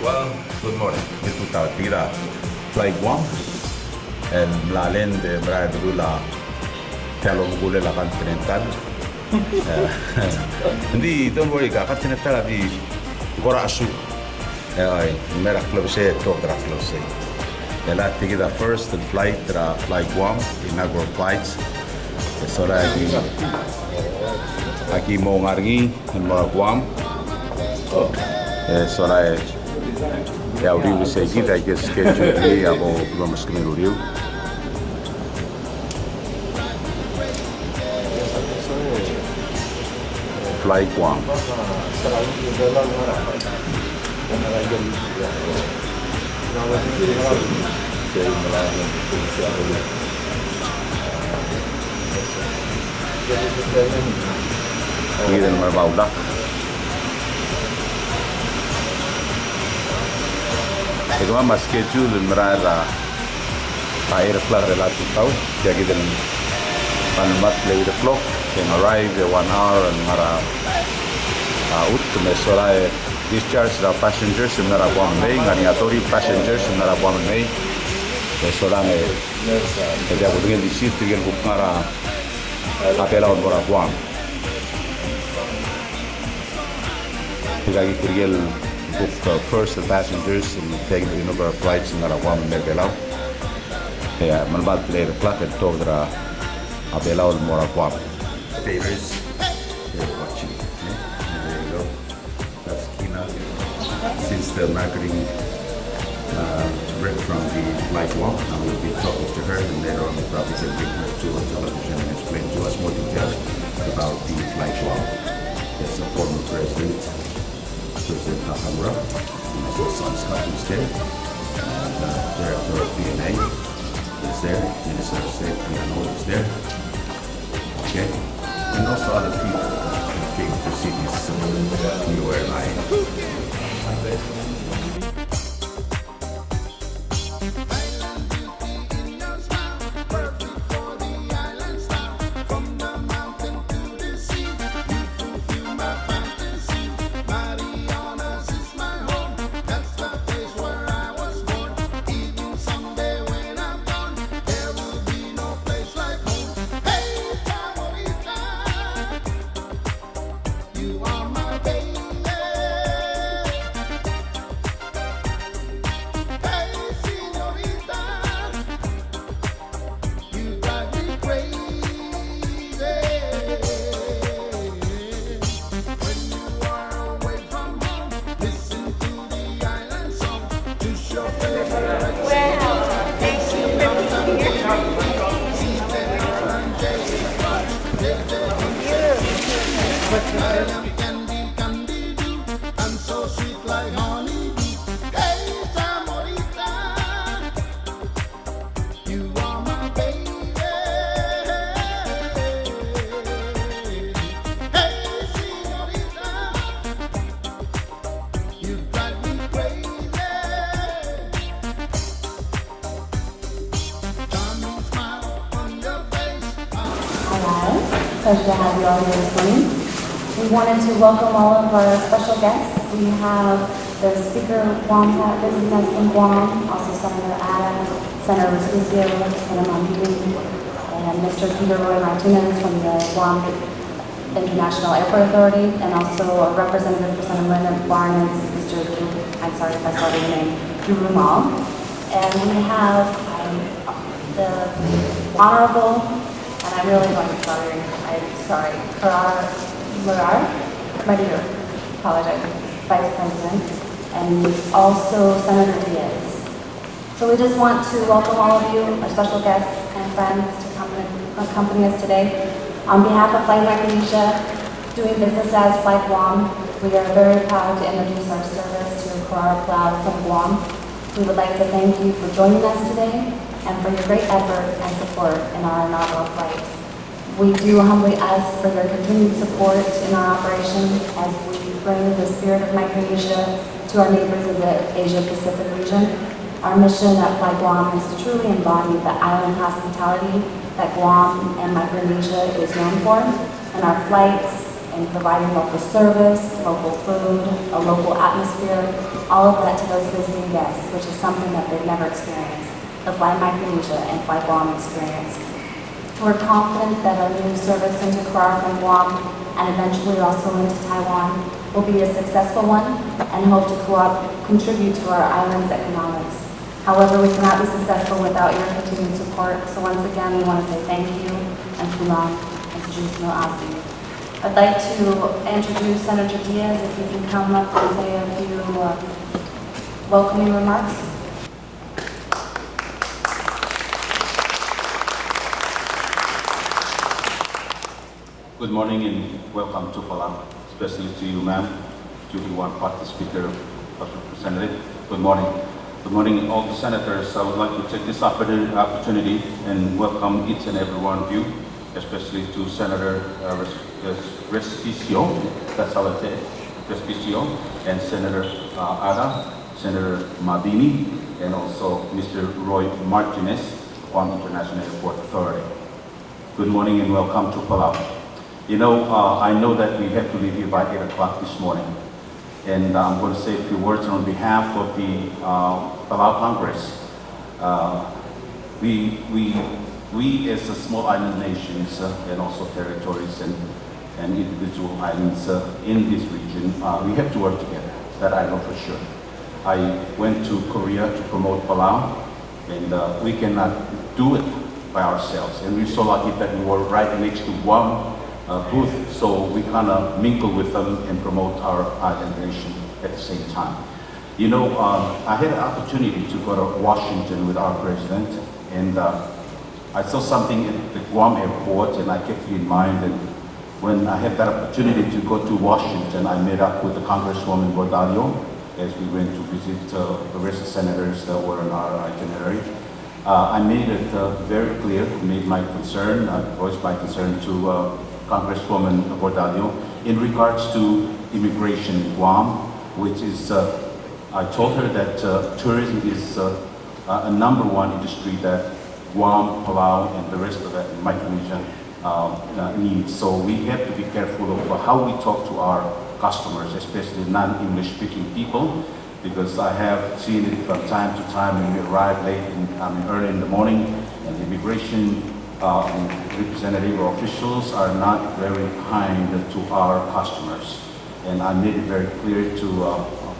Well, good morning. Ito tira fly Guam and mlalin de Brad Rula Talomugule la Continental. Hindi, don't worry, Continental di Gora Asu. Mera club say talk dra club say. Ela tigi the first flight fly Guam inaugural flights. So that aquí mo ngargi mo Guam. So that yeah, we will say give that just schedule me abo vamos comer o rio. Fly Guam. Ini dan merbaudak. Ito ang schedule merada air plug relative tau jadi dan panumat lay the clock can arrive 1 hour and mara out to mesorai discharge the passengers mara Guam May nganiatori passengers mara Guam May mesorai jadi aku dengan di situ dengan bukmara apela on mara Guam lagi kuriel book first the passengers and take the inaugural flights in Guam and Belao. Yeah, manbat play the clock and talk the Belao and Mora Guam. Favors, you're watching. There you go. That's Kina. Since the marketing break from the flight Guam, I will be talking to her and later on probably can bring her to a television and explain to us more details about the flight Guam. Yes, the former president. President Nakamura, and also Son Scott is there, and Director of DNA is there, Minister of State Piano is there, okay, and also other people that came to see this new airline. Pleasure to have you all here this morning. We wanted to welcome all of our special guests. We have the Speaker Guam visiting us from Guam, also Senator Ada, Senator Lucio, Senator Montague, and Mr. Peter Roy Martinez from the Guam International Airport Authority, and also a representative for Senator Linda Barnes, Mr. I'm sorry if I saw your name, Rumal. And we have the Honorable, and I'm really sorry, Maria, apologize, Vice President, and also Senator Diaz. So we just want to welcome all of you, our special guests and friends, to accompany us today. On behalf of Flight Micronesia, doing business as Flight Guam, we are very proud to introduce our service to Kuara Cloud from Guam. We would like to thank you for joining us today and for your great effort and support in our inaugural flight. We do humbly ask for your continued support in our operation as we bring the spirit of Micronesia to our neighbors in the Asia-Pacific region. Our mission at Fly Guam is to truly embody the island hospitality that Guam and Micronesia is known for, and our flights and in providing local service, local food, a local atmosphere, all of that to those visiting guests, which is something that they've never experienced, the Fly Micronesia and Fly Guam experience. We're confident that our new service into Krar from Guam and eventually also into Taiwan will be a successful one and hope to contribute to our island's economics. However, we cannot be successful without your continued support, so once again we want to say thank you and fulan and Sejusno Asi. I'd like to introduce Senator Diaz, if you can come up and say a few welcoming remarks. Good morning and welcome to Palau, especially to you, ma'am, to the one party speaker, Representative. Good morning. Good morning, all the senators. I would like to take this opportunity and welcome each and every one of you, especially to Senator Respicio, that's how I say it, Respicio, and Senator Ada, Senator Mabini, and also Mr. Roy Martinez, Guam International Airport Authority. Good morning and welcome to Palau. You know, I know that we have to leave here by 8 o'clock this morning. And I'm going to say a few words on behalf of the Palau Congress. We as a small island nations and also territories and individual islands in this region, we have to work together. That I know for sure. I went to Korea to promote Palau, and we cannot do it by ourselves. And we're so lucky that we were right next to Guam booth, so we kind of mingle with them and promote our island nation at the same time. You know, I had an opportunity to go to Washington with our president, and I saw something at the Guam airport, and I kept it in mind. And when I had that opportunity to go to Washington, I met up with the Congresswoman Bordallo as we went to visit the rest of the senators that were on our itinerary. I made it very clear, made my concern, I voiced my concern to Congresswoman Bordallo in regards to immigration in Guam, which is, I told her that tourism is a #1 industry that Guam, Palau, and the rest of the Micronesia needs. So we have to be careful of how we talk to our customers, especially non-English speaking people, because I have seen it from time to time when we arrive late, early in the morning, and the immigration representative or officials are not very kind to our customers. And I made it very clear to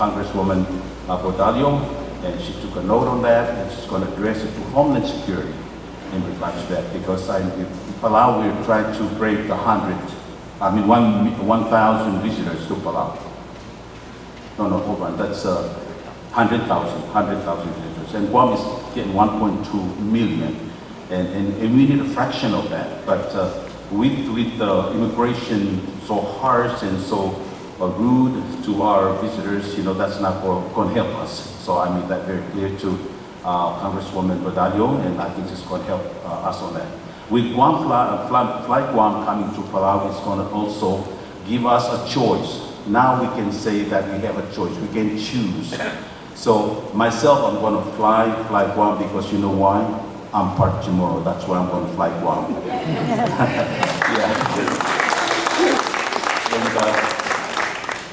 Congresswoman Bordallo, and she took a note on that, and she's going to address it to Homeland Security in regards to that, because in Palau we're trying to break the 1,000 visitors to Palau. No, hold on, that's 100,000 visitors, and Guam is getting 1.2 million. And we need a fraction of that. But with immigration so harsh and so rude to our visitors, you know, that's not going to help us. So I made that very clear to Congresswoman Bordallo, and I think it's going to help us on that. With Guam Fly Guam coming to Palau, it's going to also give us a choice. Now we can say that we have a choice. We can choose. So myself, I'm going to fly Guam because you know why? I'm part tomorrow. That's why I'm going to fly Guam. Yeah. And,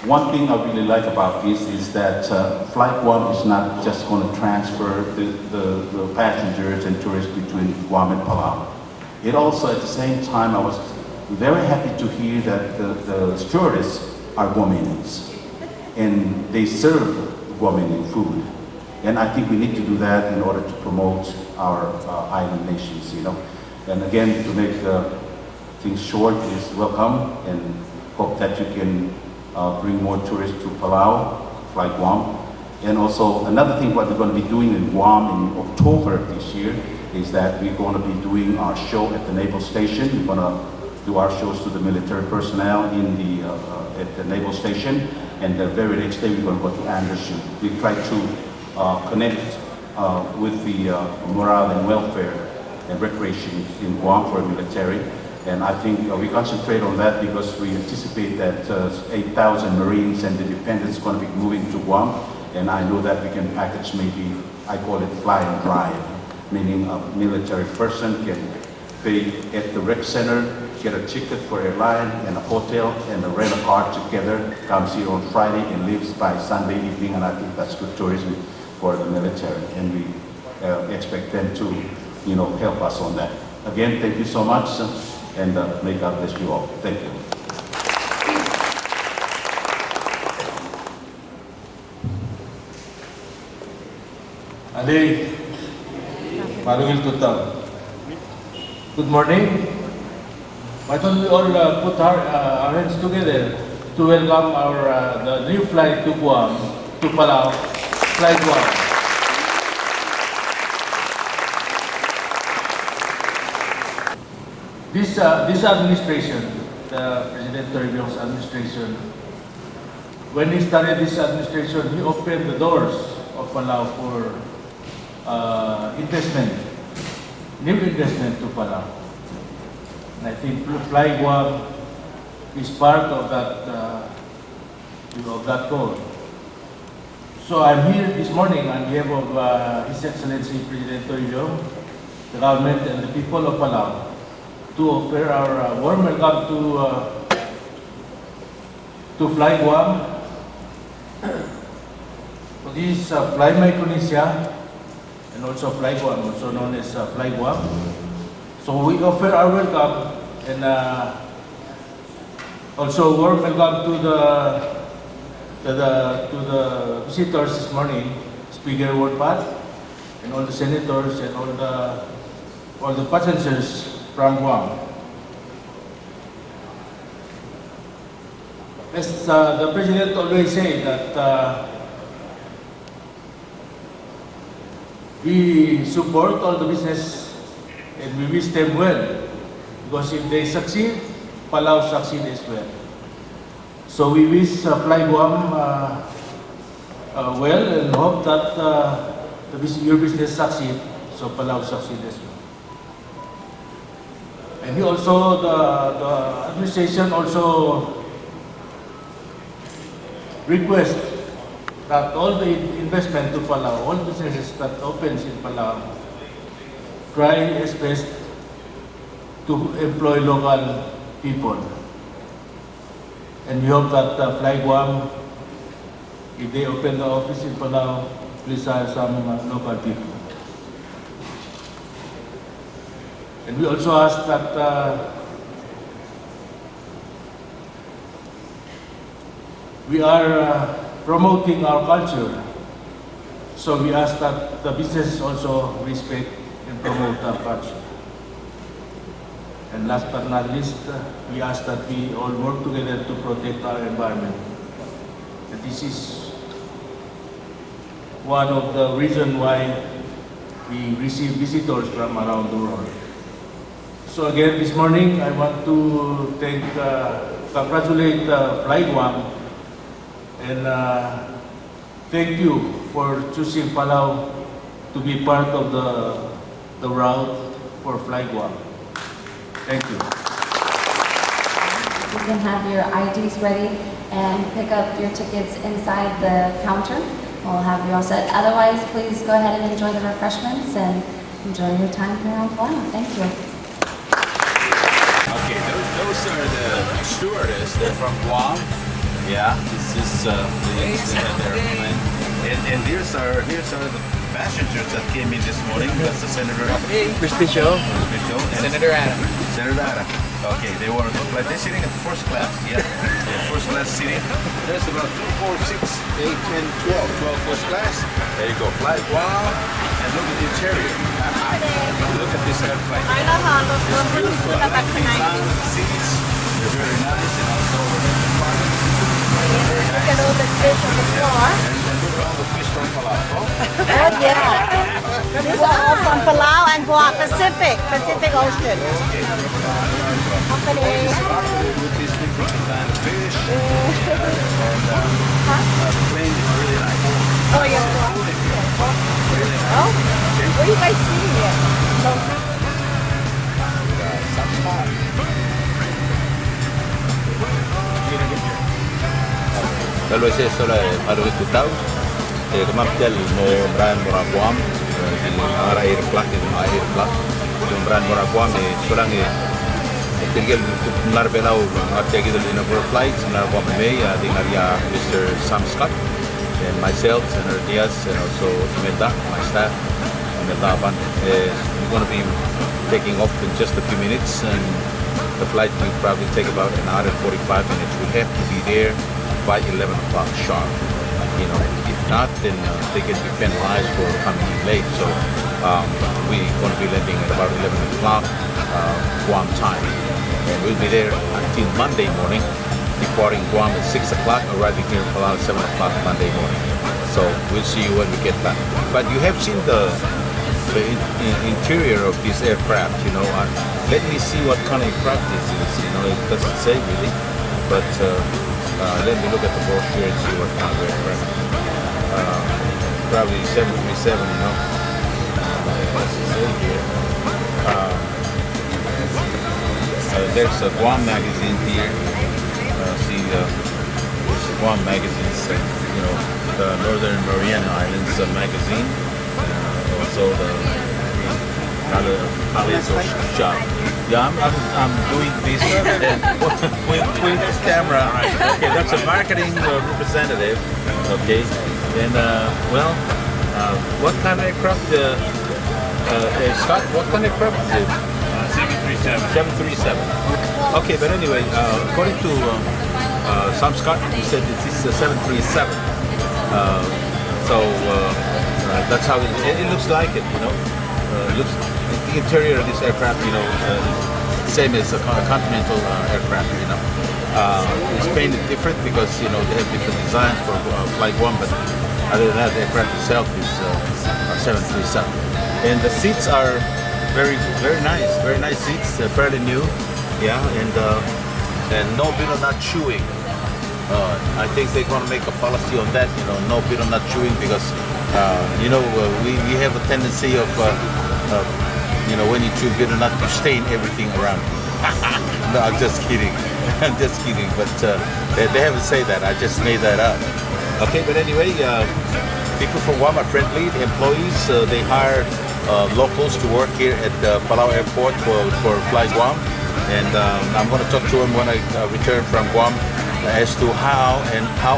one thing I really like about this is that Fly Guam is not just going to transfer the passengers and tourists between Guam and Palau. It also, at the same time, I was very happy to hear that the stewardess are Guamanians, and they serve Guamanian food. And I think we need to do that in order to promote our island nations, you know. And again, to make things short, is welcome and hope that you can bring more tourists to Palau, Fly Guam. And also another thing what we're going to be doing in Guam in October this year is that we're going to be doing our show at the Naval Station. We're going to do our shows to the military personnel in the at the Naval Station, and the very next day we're going to go to Anderson. We try to connect with the morale and welfare and recreation in Guam for military. And I think we concentrate on that because we anticipate that 8,000 Marines and the dependents are going to be moving to Guam. And I know that we can package maybe, I call it fly and drive, meaning a military person can pay at the rec center get a ticket for airline and a hotel and a rent a car together, comes here on Friday and leaves by Sunday evening, and I think that's good tourism for the military, and we expect them to, help us on that. Again, thank you so much, and may God bless you all. Thank you. Ali, Marugil Tutang. Good morning. Why don't we all put our hands together to welcome the new flight to Guam, to Palau, Flight Guam. This administration, the President Toribio's administration, when he started this administration, he opened the doors of Palau for investment, new investment to Palau. And I think Fly Guam is part of that goal. So I'm here this morning on behalf of His Excellency President Toribio, the government and the people of Palau to offer our warm welcome to Fly Guam. So this is Fly Micronesia and also Fly Guam, also known as Fly Guam. So we offer our welcome and also warm welcome to the visitors this morning, Speaker Warpat, and all the senators and all the passengers from Guam. As the President always say that we support all the business and we wish them well, because if they succeed, Palau succeed as well. So we wish Fly Guam well and hope that your business succeed, so Palau succeed as well. And also the administration also request that all the investment to Palau, all businesses that opens in Palau, try as best to employ local people. And we hope that Fly Guam, if they open the office in Palau, please hire some local people. And we also ask that we are promoting our culture, so we ask that the business also respect and promote our culture. And last but not least, we ask that we all work together to protect our environment. And this is one of the reasons why we receive visitors from around the world. So again, this morning, I want to congratulate Fly Guam, and thank you for choosing Palau to be part of the route for Fly Guam. Thank you. You can have your IDs ready and pick up your tickets inside the counter. We'll have you all set. Otherwise, please go ahead and enjoy the refreshments and enjoy your time here on Palau. Thank you. Okay, those are the stewardess. They're from Guam. Yeah, this is their plane. And here's are the passengers that came in this morning. That's the Senator. Crispy Show. Senator Adam. Senator Adam. Okay, they were on the flight. They're sitting in first class. Yeah, first class seating. There's about 2, 4, 6, 8, 10, 12 first class. There you go, Fly Guam. And look at the interior. Look at this airplane. Beautiful. Seats. They're very nice, and also look at all the fish on the floor. and look at all the fish from Palau. Oh yeah. These are all from Palau and Guam, Pacific Ocean. Company. With these different kind of fish. The plane is really nice. Oh yeah. Really nice. Oh, what are you guys seeing here? Some fun. Kalau saya soal baru itu tahu, kemampuan mau beran orang Guam, arah air plak itu air plak, beran orang Guam soalnya Tirgel mula Belau ngategi the inaugural flights mula Guam dengan Mr. Sam Scott and myself, Senator Diaz, and also Imelda, my staff. Imelda Aban is going to be taking off in just a few minutes, and the flight will probably take about an hour and 45 minutes. We have to be there by 11 o'clock sharp. You know, if not, then they can be penalized for coming in late. So we're going to be landing at about 11 o'clock Guam time, and we'll be there until Monday morning, departing Guam at 6 o'clock, arriving here in Palau at 7 o'clock Monday morning. So we'll see you when we get back. But you have seen the interior of this aircraft, you know. Let me see what kind of aircraft this is, you know. It doesn't say really, but let me look at the brochure and see what kind of aircraft. Probably 737, you know. What does it say here? There's a Guam magazine here. See, there's a Guam magazine, you know, the Northern Mariana Islands magazine. Also the college shop. Yeah, I'm doing this and with this camera. Okay, that's a marketing representative. Okay, and well, what kind of aircraft? Scott, what kind of aircraft is it? 737. 737. Okay, but anyway, according to Sam Scott, he said this is a 737. That's how it looks like it, you know. Looks the interior of this aircraft, you know, same as a continental aircraft, you know. It's painted different because you know they have different designs for Flight Guam, but other than that, the aircraft itself is 737, and the seats are very nice seats, fairly new, yeah, and no bit of not chewing. I think they're going to make a policy on that, you know, no bit of not chewing because. You know, we have a tendency of, you know, when you chew bitter nut, you stain everything around. No, I'm just kidding. I'm just kidding. But they haven't said that. I just made that up. Okay, but anyway, people from Guam are friendly. The employees, they hire locals to work here at the Palau Airport for Fly Guam. And I'm going to talk to them when I return from Guam as to how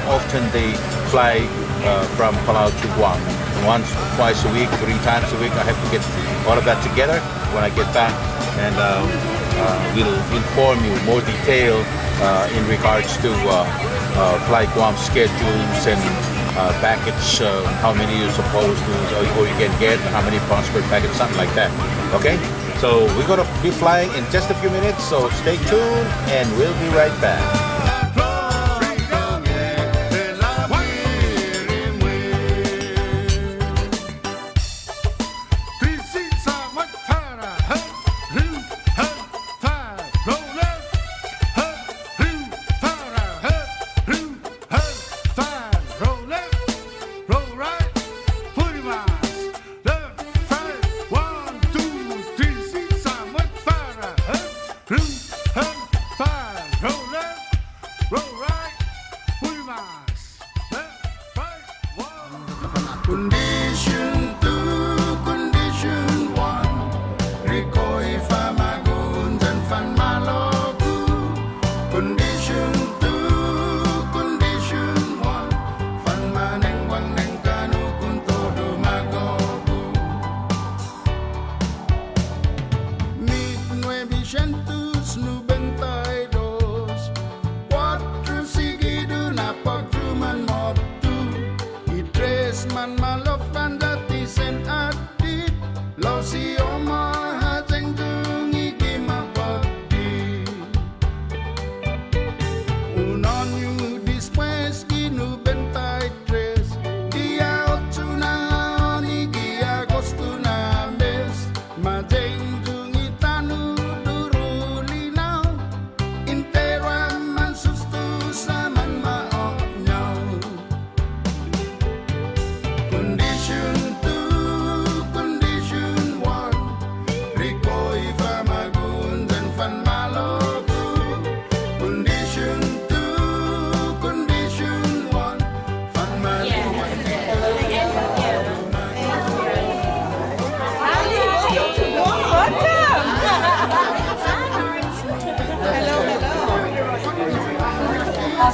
often they fly from Palau to Guam. Once, twice a week, 3 times a week. I have to get all of that together when I get back, and we'll inform you more detail in regards to Flight Guam schedules and package, how many you're supposed to, or you can get, how many pounds per package, something like that. Okay? So we're going to be flying in just a few minutes, so stay tuned and we'll be right back.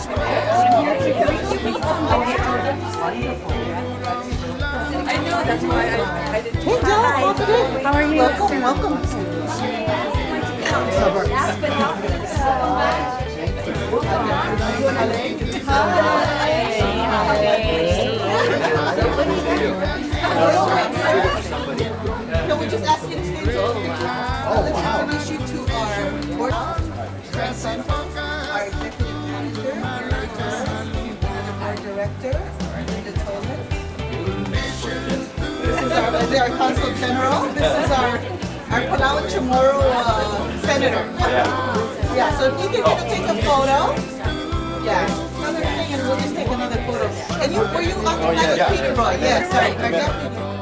I know, that's why I didn't. Hey, Joe, how are you? Welcome, welcome. Can we just ask you to stay? Let's introduce you to our board grandson, our executive manager, our director, Linda Tolan. This is our consul general. This is our Palawan Chamorro senator. Yeah, so if you can take a photo. Yeah. Another thing, and we'll just take another photo. And were you on the night with Peter Roy? Yes, sorry.